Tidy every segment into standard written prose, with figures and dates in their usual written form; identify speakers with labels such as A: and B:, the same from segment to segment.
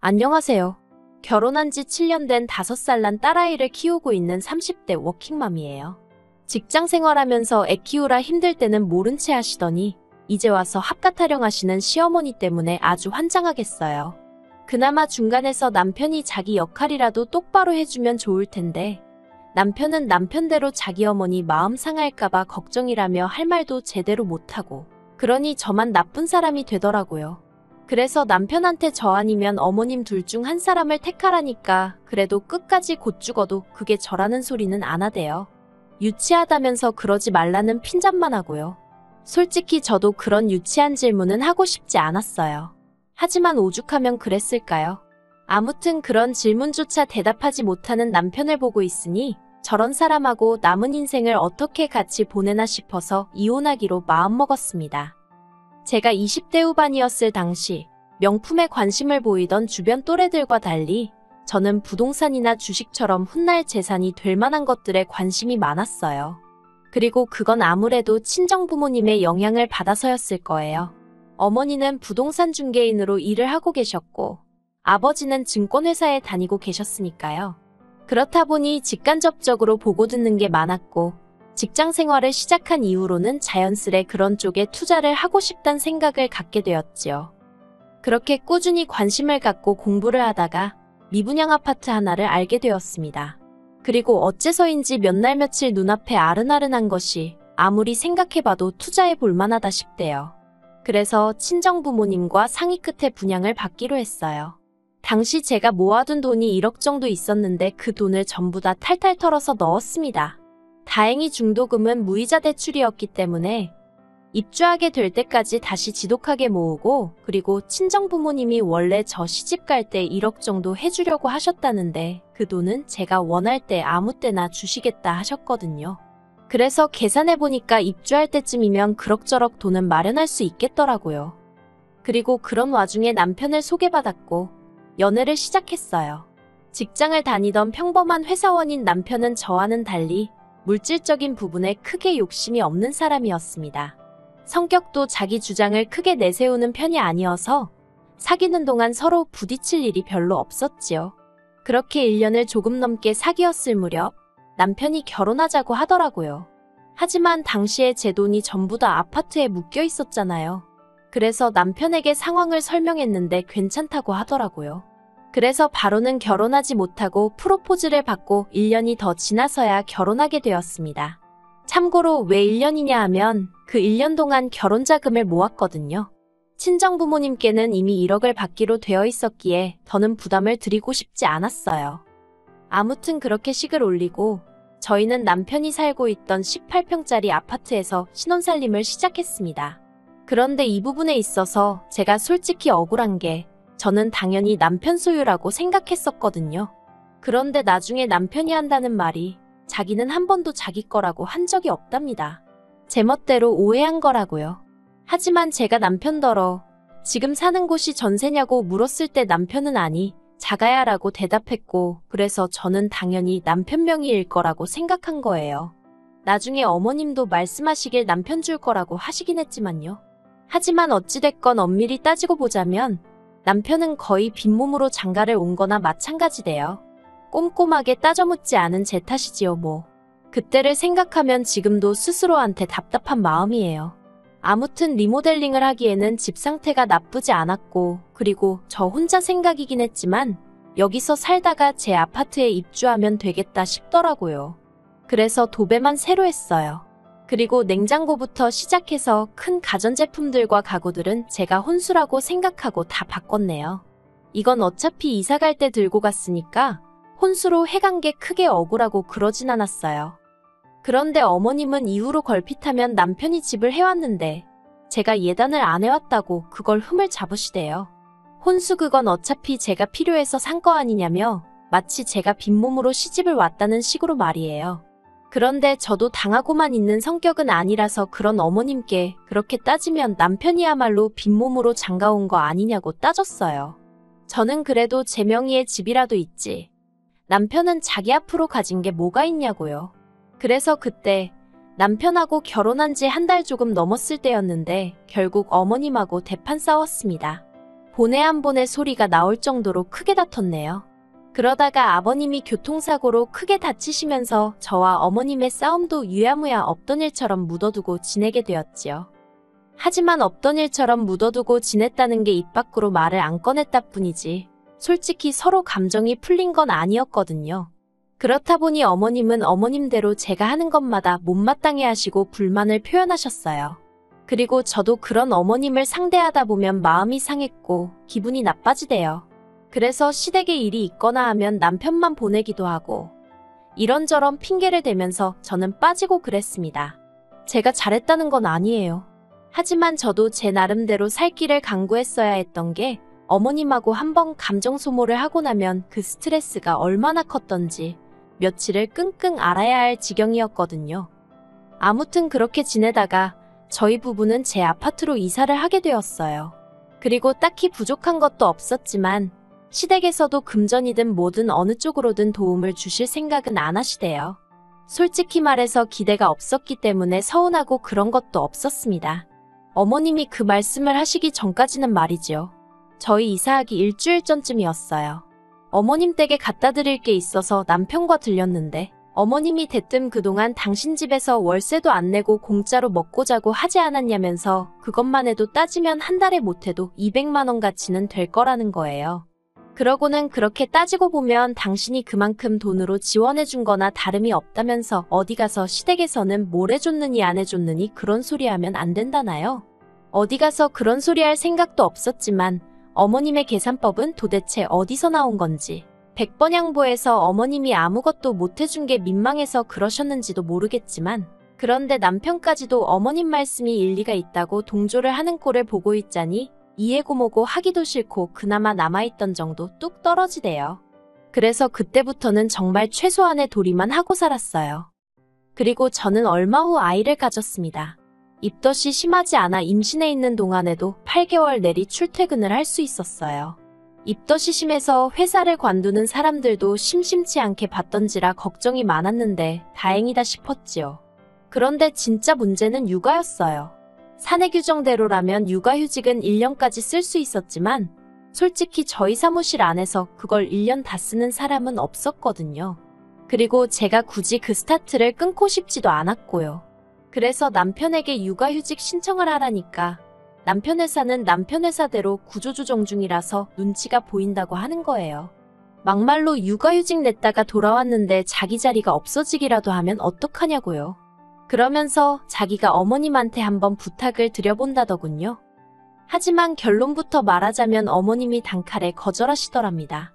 A: 안녕하세요. 결혼한 지 7년 된 5살 난 딸아이를 키우고 있는 30대 워킹맘이에요. 직장 생활하면서 애 키우라 힘들 때는 모른 채 하시더니 이제 와서 합가 타령하시는 시어머니 때문에 아주 환장하겠어요. 그나마 중간에서 남편이 자기 역할이라도 똑바로 해주면 좋을 텐데 남편은 남편대로 자기 어머니 마음 상할까봐 걱정이라며 할 말도 제대로 못하고 그러니 저만 나쁜 사람이 되더라고요. 그래서 남편한테 저 아니면 어머님 둘 중 한 사람을 택하라니까 그래도 끝까지 곧 죽어도 그게 저라는 소리는 안 하대요. 유치하다면서 그러지 말라는 핀잔만 하고요. 솔직히 저도 그런 유치한 질문은 하고 싶지 않았어요. 하지만 오죽하면 그랬을까요? 아무튼 그런 질문조차 대답하지 못하는 남편을 보고 있으니 저런 사람하고 남은 인생을 어떻게 같이 보내나 싶어서 이혼하기로 마음먹었습니다. 제가 20대 후반이었을 당시 명품에 관심을 보이던 주변 또래들과 달리 저는 부동산이나 주식처럼 훗날 재산이 될 만한 것들에 관심이 많았어요. 그리고 그건 아무래도 친정부모님의 영향을 받아서였을 거예요. 어머니는 부동산 중개인으로 일을 하고 계셨고 아버지는 증권회사에 다니고 계셨으니까요. 그렇다 보니 직간접적으로 보고 듣는 게 많았고 직장 생활을 시작한 이후로는 자연스레 그런 쪽에 투자를 하고 싶단 생각을 갖게 되었지요. 그렇게 꾸준히 관심을 갖고 공부를 하다가 미분양 아파트 하나를 알게 되었습니다. 그리고 어째서인지 몇 날 며칠 눈앞에 아른아른한 것이 아무리 생각해봐도 투자해 볼 만하다 싶대요. 그래서 친정부모님과 상의 끝에 분양을 받기로 했어요. 당시 제가 모아둔 돈이 1억 정도 있었는데 그 돈을 전부 다 탈탈 털어서 넣었습니다. 다행히 중도금은 무이자 대출이었기 때문에 입주하게 될 때까지 다시 지독하게 모으고 그리고 친정부모님이 원래 저 시집갈 때 1억 정도 해주려고 하셨다는데 그 돈은 제가 원할 때 아무 때나 주시겠다 하셨거든요. 그래서 계산해보니까 입주할 때쯤이면 그럭저럭 돈은 마련할 수 있겠더라고요. 그리고 그런 와중에 남편을 소개받았고 연애를 시작했어요. 직장을 다니던 평범한 회사원인 남편은 저와는 달리 물질적인 부분에 크게 욕심이 없는 사람이었습니다. 성격도 자기 주장을 크게 내세우는 편이 아니어서 사귀는 동안 서로 부딪힐 일이 별로 없었지요. 그렇게 1년을 조금 넘게 사귀었을 무렵 남편이 결혼하자고 하더라고요. 하지만 당시에 제 돈이 전부 다 아파트에 묶여 있었잖아요. 그래서 남편에게 상황을 설명했는데 괜찮다고 하더라고요. 그래서 바로는 결혼하지 못하고 프로포즈를 받고 1년이 더 지나서야 결혼하게 되었습니다. 참고로 왜 1년이냐 하면 그 1년 동안 결혼 자금을 모았거든요. 친정부모님께는 이미 1억을 받기로 되어 있었기에 더는 부담을 드리고 싶지 않았어요. 아무튼 그렇게 식을 올리고 저희는 남편이 살고 있던 18평짜리 아파트에서 신혼살림을 시작했습니다. 그런데 이 부분에 있어서 제가 솔직히 억울한 게 저는 당연히 남편 소유라고 생각했었거든요. 그런데 나중에 남편이 한다는 말이 자기는 한 번도 자기 거라고 한 적이 없답니다. 제멋대로 오해한 거라고요. 하지만 제가 남편더러 지금 사는 곳이 전세냐고 물었을 때 남편은 아니, 자가야라고 대답했고 그래서 저는 당연히 남편 명의일 거라고 생각한 거예요. 나중에 어머님도 말씀하시길 남편 줄 거라고 하시긴 했지만요. 하지만 어찌됐건 엄밀히 따지고 보자면 남편은 거의 빈몸으로 장가를 온 거나 마찬가지대요. 꼼꼼하게 따져 묻지 않은 제 탓이지요 뭐. 그때를 생각하면 지금도 스스로한테 답답한 마음이에요. 아무튼 리모델링을 하기에는 집 상태가 나쁘지 않았고 그리고 저 혼자 생각이긴 했지만 여기서 살다가 제 아파트에 입주하면 되겠다 싶더라고요. 그래서 도배만 새로 했어요. 그리고 냉장고부터 시작해서 큰 가전제품들과 가구들은 제가 혼수라고 생각하고 다 바꿨네요. 이건 어차피 이사 갈 때 들고 갔으니까 혼수로 해간 게 크게 억울하고 그러진 않았어요. 그런데 어머님은 이후로 걸핏하면 남편이 집을 해왔는데 제가 예단을 안 해왔다고 그걸 흠을 잡으시대요. 혼수 그건 어차피 제가 필요해서 산 거 아니냐며 마치 제가 빈몸으로 시집을 왔다는 식으로 말이에요. 그런데 저도 당하고만 있는 성격은 아니라서 그런 어머님께 그렇게 따지면 남편이야말로 빈몸으로 장가온 거 아니냐고 따졌어요. 저는 그래도 제 명의의 집이라도 있지. 남편은 자기 앞으로 가진 게 뭐가 있냐고요. 그래서 그때 남편하고 결혼한 지 한 달 조금 넘었을 때였는데 결국 어머님하고 대판 싸웠습니다. 보내 안 보내 소리가 나올 정도로 크게 다퉜네요. 그러다가 아버님이 교통사고로 크게 다치시면서 저와 어머님의 싸움도 유야무야 없던 일처럼 묻어두고 지내게 되었지요. 하지만 없던 일처럼 묻어두고 지냈다는 게 입 밖으로 말을 안 꺼냈다 뿐이지 솔직히 서로 감정이 풀린 건 아니었거든요. 그렇다 보니 어머님은 어머님대로 제가 하는 것마다 못마땅해 하시고 불만을 표현하셨어요. 그리고 저도 그런 어머님을 상대하다 보면 마음이 상했고 기분이 나빠지대요. 그래서 시댁에 일이 있거나 하면 남편만 보내기도 하고 이런저런 핑계를 대면서 저는 빠지고 그랬습니다. 제가 잘했다는 건 아니에요. 하지만 저도 제 나름대로 살 길을 강구했어야 했던 게 어머님하고 한번 감정 소모를 하고 나면 그 스트레스가 얼마나 컸던지 며칠을 끙끙 앓아야 할 지경이었거든요. 아무튼 그렇게 지내다가 저희 부부는 제 아파트로 이사를 하게 되었어요. 그리고 딱히 부족한 것도 없었지만 시댁에서도 금전이든 뭐든 어느 쪽으로든 도움을 주실 생각은 안 하시대요. 솔직히 말해서 기대가 없었기 때문에 서운하고 그런 것도 없었습니다. 어머님이 그 말씀을 하시기 전까지는 말이지요. 저희 이사하기 일주일 전쯤이었어요. 어머님 댁에 갖다 드릴 게 있어서 남편과 들렸는데 어머님이 대뜸 그동안 당신 집에서 월세도 안 내고 공짜로 먹고 자고 하지 않았냐면서 그것만 해도 따지면 한 달에 못해도 200만 원 가치는 될 거라는 거예요. 그러고는 그렇게 따지고 보면 당신이 그만큼 돈으로 지원해준 거나 다름이 없다면서 어디 가서 시댁에서는 뭘 해줬느니 안 해줬느니 그런 소리 하면 안 된다나요? 어디 가서 그런 소리 할 생각도 없었지만 어머님의 계산법은 도대체 어디서 나온 건지 100번 양보해서 어머님이 아무것도 못 해준 게 민망해서 그러셨는지도 모르겠지만 그런데 남편까지도 어머님 말씀이 일리가 있다고 동조를 하는 꼴을 보고 있자니 이해고모고 하기도 싫고 그나마 남아있던 정도 뚝 떨어지대요. 그래서 그때부터는 정말 최소한의 도리만 하고 살았어요. 그리고 저는 얼마 후 아이를 가졌습니다. 입덧이 심하지 않아 임신해 있는 동안에도 8개월 내리 출퇴근을 할 수 있었어요. 입덧이 심해서 회사를 관두는 사람들도 심심치 않게 봤던지라 걱정이 많았는데 다행이다 싶었지요. 그런데 진짜 문제는 육아였어요. 사내 규정대로라면 육아휴직은 1년까지 쓸 수 있었지만 솔직히 저희 사무실 안에서 그걸 1년 다 쓰는 사람은 없었거든요. 그리고 제가 굳이 그 스타트를 끊고 싶지도 않았고요. 그래서 남편에게 육아휴직 신청을 하라니까 남편 회사는 남편 회사대로 구조조정 중이라서 눈치가 보인다고 하는 거예요. 막말로 육아휴직 냈다가 돌아왔는데 자기 자리가 없어지기라도 하면 어떡하냐고요. 그러면서 자기가 어머님한테 한번 부탁을 드려본다더군요. 하지만 결론부터 말하자면 어머님이 단칼에 거절하시더랍니다.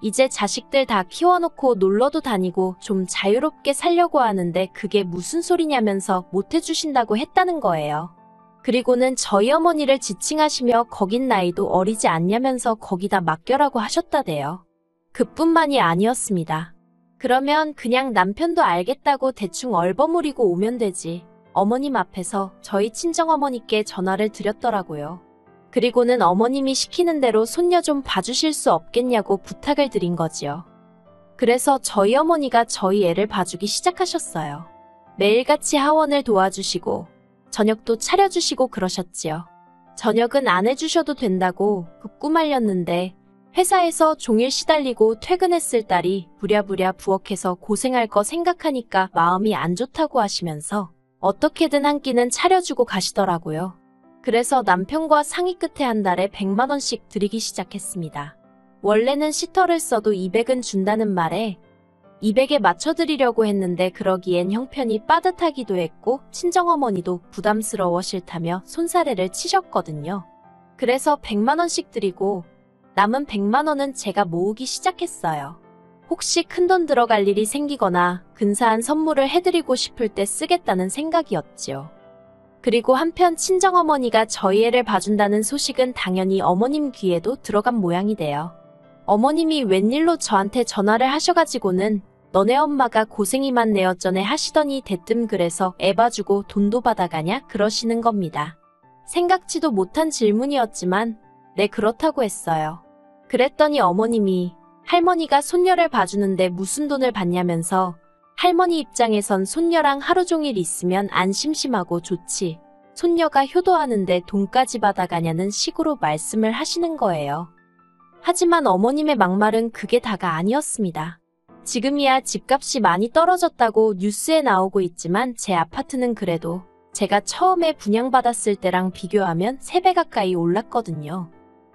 A: 이제 자식들 다 키워놓고 놀러도 다니고 좀 자유롭게 살려고 하는데 그게 무슨 소리냐면서 못해주신다고 했다는 거예요. 그리고는 저희 어머니를 지칭하시며 거긴 나이도 어리지 않냐면서 거기다 맡겨라고 하셨다대요. 그뿐만이 아니었습니다. 그러면 그냥 남편도 알겠다고 대충 얼버무리고 오면 되지. 어머님 앞에서 저희 친정어머니께 전화를 드렸더라고요. 그리고는 어머님이 시키는 대로 손녀 좀 봐주실 수 없겠냐고 부탁을 드린 거지요. 그래서 저희 어머니가 저희 애를 봐주기 시작하셨어요. 매일같이 하원을 도와주시고 저녁도 차려주시고 그러셨지요. 저녁은 안 해주셔도 된다고 극구 말렸는데 회사에서 종일 시달리고 퇴근했을 딸이 부랴부랴 부엌에서 고생할 거 생각하니까 마음이 안 좋다고 하시면서 어떻게든 한 끼는 차려주고 가시더라고요. 그래서 남편과 상의 끝에 한 달에 100만 원씩 드리기 시작했습니다. 원래는 시터를 써도 200은 준다는 말에 200에 맞춰드리려고 했는데 그러기엔 형편이 빠듯하기도 했고 친정어머니도 부담스러워 싫다며 손사래를 치셨거든요. 그래서 100만 원씩 드리고 남은 100만 원은 제가 모으기 시작했어요. 혹시 큰돈 들어갈 일이 생기거나 근사한 선물을 해드리고 싶을 때 쓰겠다는 생각이었지요. 그리고 한편 친정어머니가 저희 애를 봐준다는 소식은 당연히 어머님 귀에도 들어간 모양이 돼요. 어머님이 웬일로 저한테 전화를 하셔가지고는 너네 엄마가 고생이 많네 어쩌네 하시더니 대뜸 그래서 애 봐주고 돈도 받아가냐 그러시는 겁니다. 생각지도 못한 질문이었지만 네 그렇다고 했어요. 그랬더니 어머님이 할머니가 손녀를 봐주는데 무슨 돈을 받냐면서 할머니 입장에선 손녀랑 하루 종일 있으면 안 심심하고 좋지. 손녀가 효도하는데 돈까지 받아가냐는 식으로 말씀을 하시는 거예요. 하지만 어머님의 막말은 그게 다가 아니었습니다. 지금이야 집값이 많이 떨어졌다고 뉴스에 나오고 있지만 제 아파트는 그래도 제가 처음에 분양받았을 때랑 비교하면 3배 가까이 올랐거든요.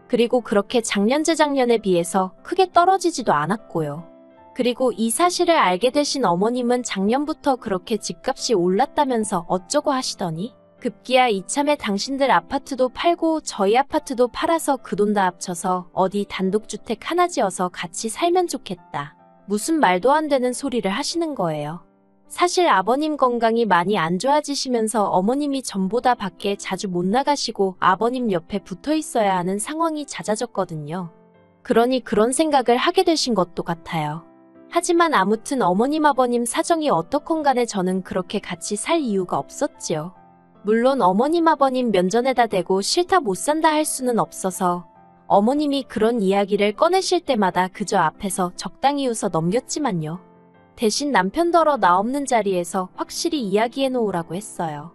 A: 그리고 그렇게 작년 재작년에 비해서 크게 떨어지지도 않았고요. 그리고 이 사실을 알게 되신 어머님은 작년부터 그렇게 집값이 올랐다면서 어쩌고 하시더니 급기야 이참에 당신들 아파트도 팔고 저희 아파트도 팔아서 그 돈 다 합쳐서 어디 단독주택 하나 지어서 같이 살면 좋겠다. 무슨 말도 안 되는 소리를 하시는 거예요. 사실 아버님 건강이 많이 안 좋아지시면서 어머님이 전보다 밖에 자주 못 나가시고 아버님 옆에 붙어 있어야 하는 상황이 잦아졌거든요. 그러니 그런 생각을 하게 되신 것도 같아요. 하지만 아무튼 어머님 아버님 사정이 어떻건 간에 저는 그렇게 같이 살 이유가 없었지요. 물론 어머님 아버님 면전에다 대고 싫다 못 산다 할 수는 없어서 어머님이 그런 이야기를 꺼내실 때마다 그저 앞에서 적당히 웃어 넘겼지만요. 대신 남편더러 나 없는 자리에서 확실히 이야기해 놓으라고 했어요.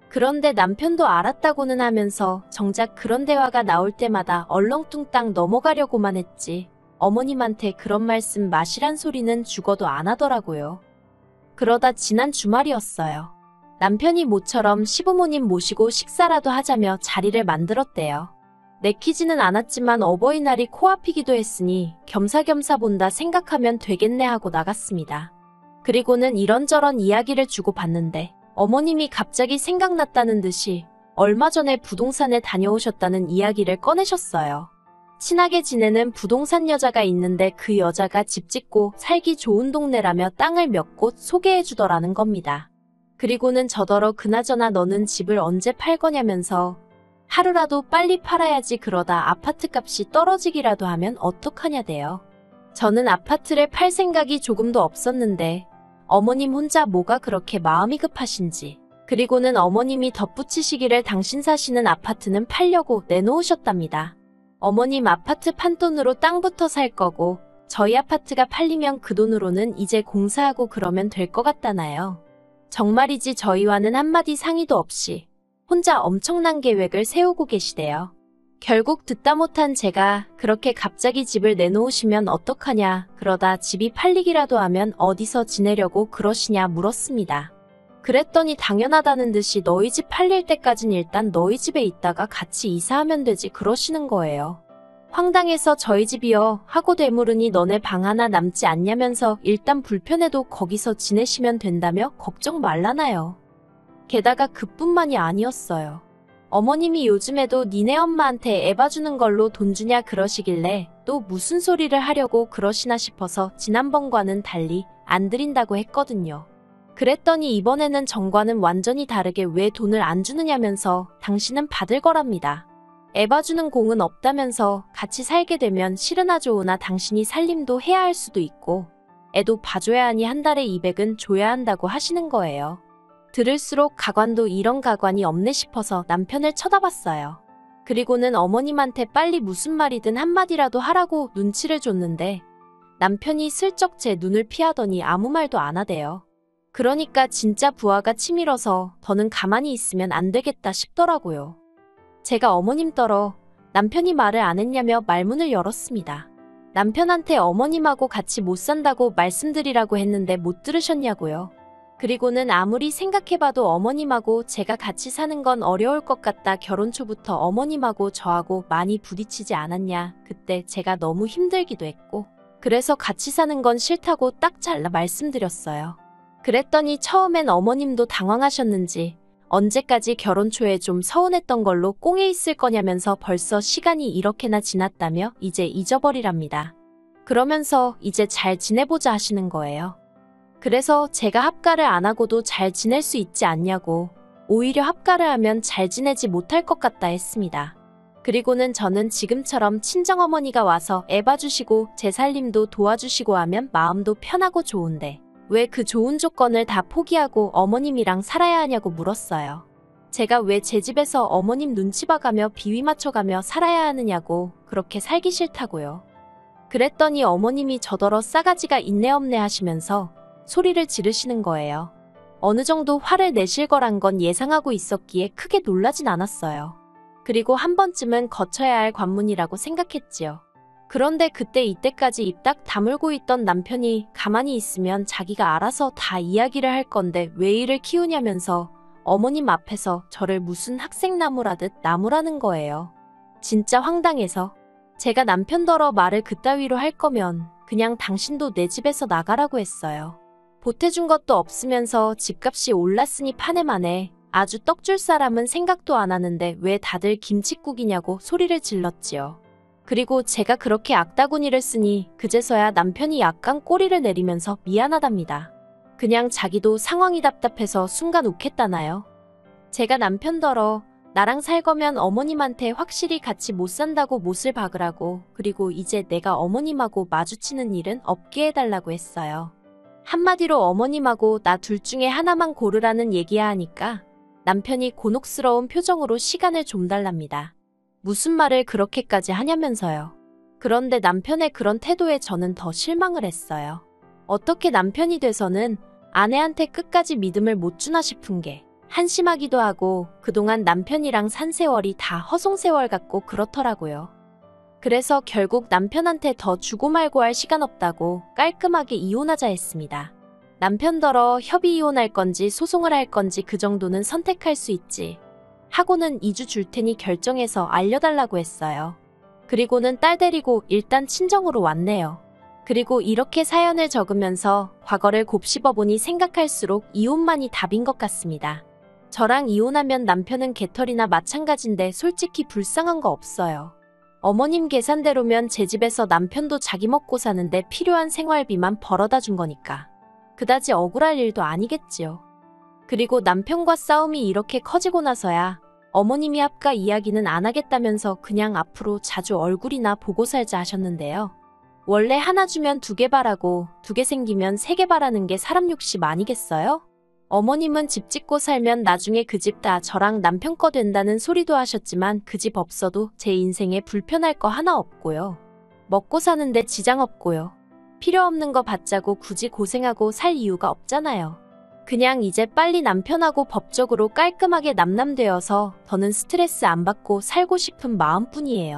A: 그런데 남편도 알았다고는 하면서 정작 그런 대화가 나올 때마다 얼렁뚱땅 넘어가려고만 했지 어머님한테 그런 말씀 마시란 소리는 죽어도 안 하더라고요. 그러다 지난 주말이었어요. 남편이 모처럼 시부모님 모시고 식사라도 하자며 자리를 만들었대요. 내키지는 않았지만 어버이날이 코앞이기도 했으니 겸사겸사 본다 생각하면 되겠네 하고 나갔습니다. 그리고는 이런저런 이야기를 주고받는데 어머님이 갑자기 생각났다는 듯이 얼마 전에 부동산에 다녀오셨다는 이야기를 꺼내셨어요. 친하게 지내는 부동산 여자가 있는데 그 여자가 집 짓고 살기 좋은 동네라며 땅을 몇 곳 소개해주더라는 겁니다. 그리고는 저더러 그나저나 너는 집을 언제 팔 거냐면서 하루라도 빨리 팔아야지 그러다 아파트 값이 떨어지기라도 하면 어떡하냐대요. 저는 아파트를 팔 생각이 조금도 없었는데 어머님 혼자 뭐가 그렇게 마음이 급하신지 그리고는 어머님이 덧붙이시기를 당신 사시는 아파트는 팔려고 내놓으셨답니다. 어머님 아파트 판돈으로 땅부터 살 거고 저희 아파트가 팔리면 그 돈으로는 이제 공사하고 그러면 될 것 같다나요. 정말이지 저희와는 한마디 상의도 없이 혼자 엄청난 계획을 세우고 계시대요. 결국 듣다 못한 제가 그렇게 갑자기 집을 내놓으시면 어떡하냐 그러다 집이 팔리기라도 하면 어디서 지내려고 그러시냐 물었습니다. 그랬더니 당연하다는 듯이 너희 집 팔릴 때까진 일단 너희 집에 있다가 같이 이사하면 되지 그러시는 거예요. 황당해서 저희 집이요 하고 되물으니 너네 방 하나 남지 않냐면서 일단 불편해도 거기서 지내시면 된다며 걱정 말라나요. 게다가 그뿐만이 아니었어요. 어머님이 요즘에도 니네 엄마한테 애 봐주는 걸로 돈 주냐 그러시길래 또 무슨 소리를 하려고 그러시나 싶어서 지난번과는 달리 안 드린다고 했거든요. 그랬더니 이번에는 정과는 완전히 다르게 왜 돈을 안 주느냐면서 당신은 받을 거랍니다. 애 봐주는 공은 없다면서 같이 살게 되면 싫으나 좋으나 당신이 살림도 해야 할 수도 있고 애도 봐줘야 하니 한 달에 200은 줘야 한다고 하시는 거예요. 들을수록 가관도 이런 가관이 없네 싶어서 남편을 쳐다봤어요. 그리고는 어머님한테 빨리 무슨 말이든 한마디라도 하라고 눈치를 줬는데 남편이 슬쩍 제 눈을 피하더니 아무 말도 안 하대요. 그러니까 진짜 부하가 치밀어서 더는 가만히 있으면 안 되겠다 싶더라고요. 제가 어머님 떨어 남편이 말을 안 했냐며 말문을 열었습니다. 남편한테 어머님하고 같이 못 산다고 말씀드리라고 했는데 못 들으셨냐고요. 그리고는 아무리 생각해봐도 어머님하고 제가 같이 사는 건 어려울 것 같다. 결혼 초부터 어머님하고 저하고 많이 부딪히지 않았냐. 그때 제가 너무 힘들기도 했고 그래서 같이 사는 건 싫다고 딱 잘라 말씀드렸어요. 그랬더니 처음엔 어머님도 당황하셨는지 언제까지 결혼 초에 좀 서운했던 걸로 꽁에 있을 거냐면서 벌써 시간이 이렇게나 지났다며 이제 잊어버리랍니다. 그러면서 이제 잘 지내보자 하시는 거예요. 그래서 제가 합가를 안 하고도 잘 지낼 수 있지 않냐고 오히려 합가를 하면 잘 지내지 못할 것 같다 했습니다. 그리고는 저는 지금처럼 친정어머니가 와서 애 봐주시고 제 살림도 도와주시고 하면 마음도 편하고 좋은데 왜 그 좋은 조건을 다 포기하고 어머님이랑 살아야 하냐고 물었어요. 제가 왜 제 집에서 어머님 눈치 봐가며 비위 맞춰가며 살아야 하느냐고 그렇게 살기 싫다고요. 그랬더니 어머님이 저더러 싸가지가 있네 없네 하시면서 소리를 지르시는 거예요. 어느 정도 화를 내실 거란 건 예상하고 있었기에 크게 놀라진 않았어요. 그리고 한 번쯤은 거쳐야 할 관문이라고 생각했지요. 그런데 그때 이때까지 입 딱 다물고 있던 남편이 가만히 있으면 자기가 알아서 다 이야기를 할 건데 왜 이를 키우냐면서 어머님 앞에서 저를 무슨 학생나무라듯 나무라는 거예요. 진짜 황당해서 제가 남편더러 말을 그따위로 할 거면 그냥 당신도 내 집에서 나가라고 했어요. 보태준 것도 없으면서 집값이 올랐으니 파내만해. 아주 떡줄 사람은 생각도 안 하는데 왜 다들 김칫국이냐고 소리를 질렀지요. 그리고 제가 그렇게 악다구니를 쓰니 그제서야 남편이 약간 꼬리를 내리면서 미안하답니다. 그냥 자기도 상황이 답답해서 순간 욱했다나요. 제가 남편더러 나랑 살 거면 어머님한테 확실히 같이 못 산다고 못을 박으라고, 그리고 이제 내가 어머님하고 마주치는 일은 없게 해달라고 했어요. 한마디로 어머님하고 나 둘 중에 하나만 고르라는 얘기야 하니까 남편이 곤혹스러운 표정으로 시간을 좀 달랍니다. 무슨 말을 그렇게까지 하냐면서요. 그런데 남편의 그런 태도에 저는 더 실망을 했어요. 어떻게 남편이 돼서는 아내한테 끝까지 믿음을 못 주나 싶은 게 한심하기도 하고, 그동안 남편이랑 산 세월이 다 허송세월 같고 그렇더라고요. 그래서 결국 남편한테 더 주고 말고 할 시간 없다고 깔끔하게 이혼하자 했습니다. 남편더러 협의 이혼할 건지 소송을 할 건지 그 정도는 선택할 수 있지 하고는 2주 줄 테니 결정해서 알려달라고 했어요. 그리고는 딸 데리고 일단 친정으로 왔네요. 그리고 이렇게 사연을 적으면서 과거를 곱씹어보니 생각할수록 이혼만이 답인 것 같습니다. 저랑 이혼하면 남편은 개털이나 마찬가지인데 솔직히 불쌍한 거 없어요. 어머님 계산대로면 제 집에서 남편도 자기 먹고 사는데 필요한 생활비만 벌어다 준 거니까 그다지 억울할 일도 아니겠지요. 그리고 남편과 싸움이 이렇게 커지고 나서야 어머님이 합가 이야기는 안 하겠다면서 그냥 앞으로 자주 얼굴이나 보고 살자 하셨는데요. 원래 하나 주면 2개 바라고 2개 생기면 3개 바라는 게 사람 욕심 아니겠어요? 어머님은 집 짓고 살면 나중에 그 집 다 저랑 남편 거 된다는 소리도 하셨지만 그 집 없어도 제 인생에 불편할 거 하나 없고요. 먹고 사는데 지장 없고요. 필요 없는 거 받자고 굳이 고생하고 살 이유가 없잖아요. 그냥 이제 빨리 남편하고 법적으로 깔끔하게 남남되어서 더는 스트레스 안 받고 살고 싶은 마음뿐이에요.